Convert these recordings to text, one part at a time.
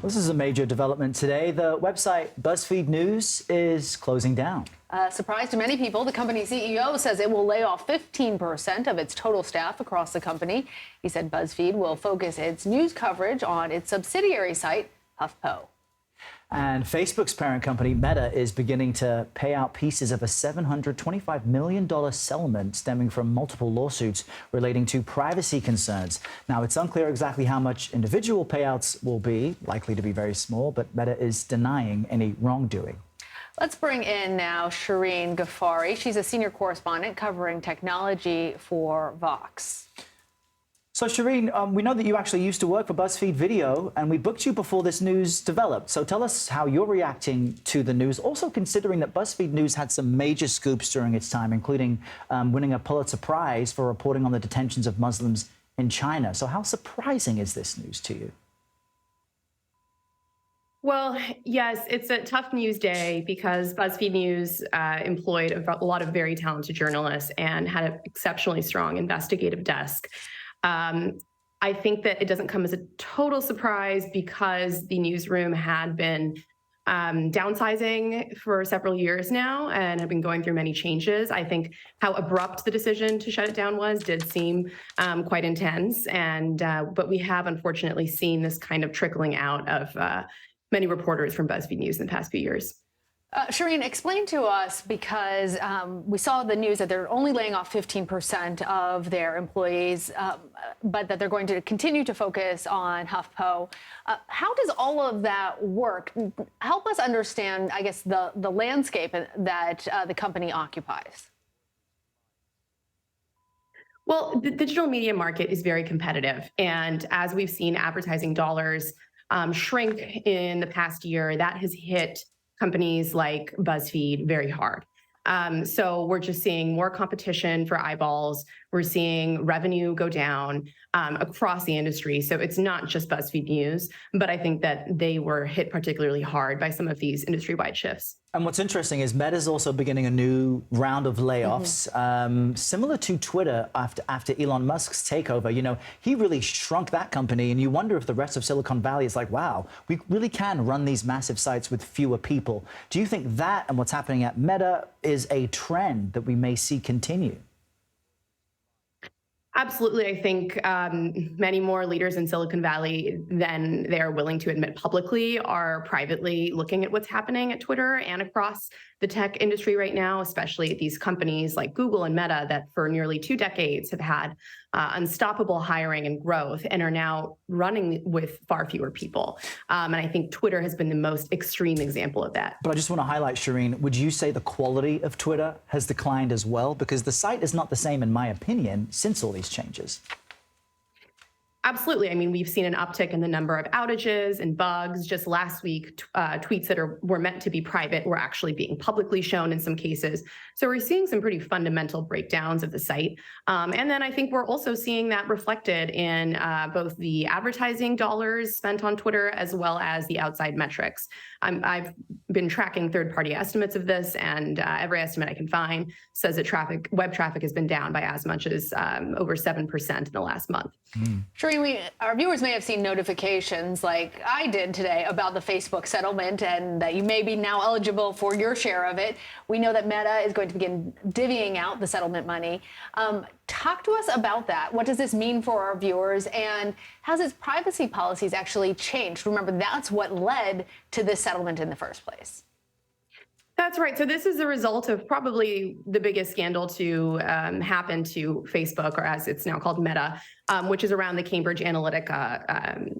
This is a major development today. The website BuzzFeed News is closing down. Surprise to many people, the company CEO says it will lay off 15% of its total staff across the company. He said BuzzFeed will focus its news coverage on its subsidiary site, HuffPost. And Facebook's parent company, Meta, is beginning to pay out pieces of a $725 million settlement stemming from multiple lawsuits relating to privacy concerns. Now, it's unclear exactly how much individual payouts will be, likely to be very small, but Meta is denying any wrongdoing. Let's bring in now Sharin Ghaffary. She's a senior correspondent covering technology for Vox. So, Sharin, we know that you actually used to work for BuzzFeed Video, and we booked you before this news developed. So tell us how you're reacting to the news, also considering that BuzzFeed News had some major scoops during its time, including winning a Pulitzer Prize for reporting on the detentions of Muslims in China. So how surprising is this news to you? Well, yes, it's a tough news day because BuzzFeed News employed a lot of very talented journalists and had an exceptionally strong investigative desk. I think that it doesn't come as a total surprise because the newsroom had been downsizing for several years now and have been going through many changes. I think how abrupt the decision to shut it down did seem quite intense, but we have unfortunately seen this kind of trickling out of many reporters from BuzzFeed News in the past few years. Sharin, explain to us, because we saw the news that they're only laying off 15% of their employees, but that they're going to continue to focus on HuffPo. How does all of that work? Help us understand, I guess, the landscape that the company occupies. Well, the digital media market is very competitive. And as we've seen advertising dollars shrink in the past year, that has hit companies like BuzzFeed very hard. So we're just seeing more competition for eyeballs. We're seeing revenue go down across the industry. So it's not just BuzzFeed News, but I think that they were hit particularly hard by some of these industry-wide shifts. And what's interesting is Meta's also beginning a new round of layoffs, similar to Twitter after Elon Musk's takeover. You know, he really shrunk that company, and you wonder if the rest of Silicon Valley is like, wow, we really can run these massive sites with fewer people. Do you think that and what's happening at Meta is a trend that we may see continue? Absolutely. I think many more leaders in Silicon Valley than they're willing to admit publicly are privately looking at what's happening at Twitter and across the tech industry right now, especially these companies like Google and Meta that for nearly 2 decades have had unstoppable hiring and growth and are now running with far fewer people. And I think Twitter has been the most extreme example of that. But I just want to highlight, Sharin, would you say the quality of Twitter has declined as well? Because the site is not the same, in my opinion, since all these changes. Absolutely. I mean, we've seen an uptick in the number of outages and bugs. Just last week, tweets that were meant to be private were actually being publicly shown in some cases. So we're seeing some pretty fundamental breakdowns of the site. And then I think we're also seeing that reflected in both the advertising dollars spent on Twitter as well as the outside metrics. I've been tracking third-party estimates of this, and every estimate I can find says that web traffic has been down by as much as over 7% in the last month. Sharin, our viewers may have seen notifications like I did today about the Facebook settlement and that you may be now eligible for your share of it. We know that Meta is going to begin divvying out the settlement money. Talk to us about that. What does this mean for our viewers, and has its privacy policies actually changed? Remember, that's what led to this settlement in the first place. That's right. So this is the result of probably the biggest scandal to happen to Facebook, or as it's now called Meta, which is around the Cambridge Analytica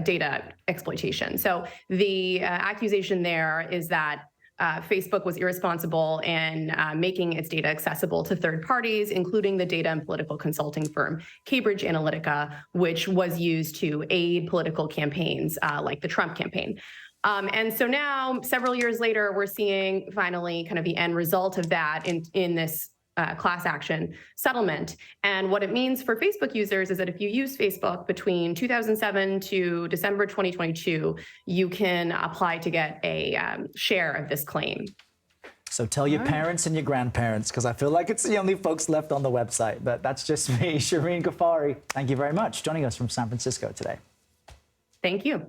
data exploitation. So the accusation there is that Facebook was irresponsible in making its data accessible to third parties, including the data and political consulting firm Cambridge Analytica, which was used to aid political campaigns like the Trump campaign. And so now, several years later, we're seeing finally kind of the end result of that in this class action settlement. And what it means for Facebook users is that if you use Facebook between 2007 to December 2022, you can apply to get a share of this claim. So tell your parents and your grandparents, because I feel like it's the only folks left on the website. But that's just me, Sharin Ghaffary. Thank you very much for joining us from San Francisco today. Thank you.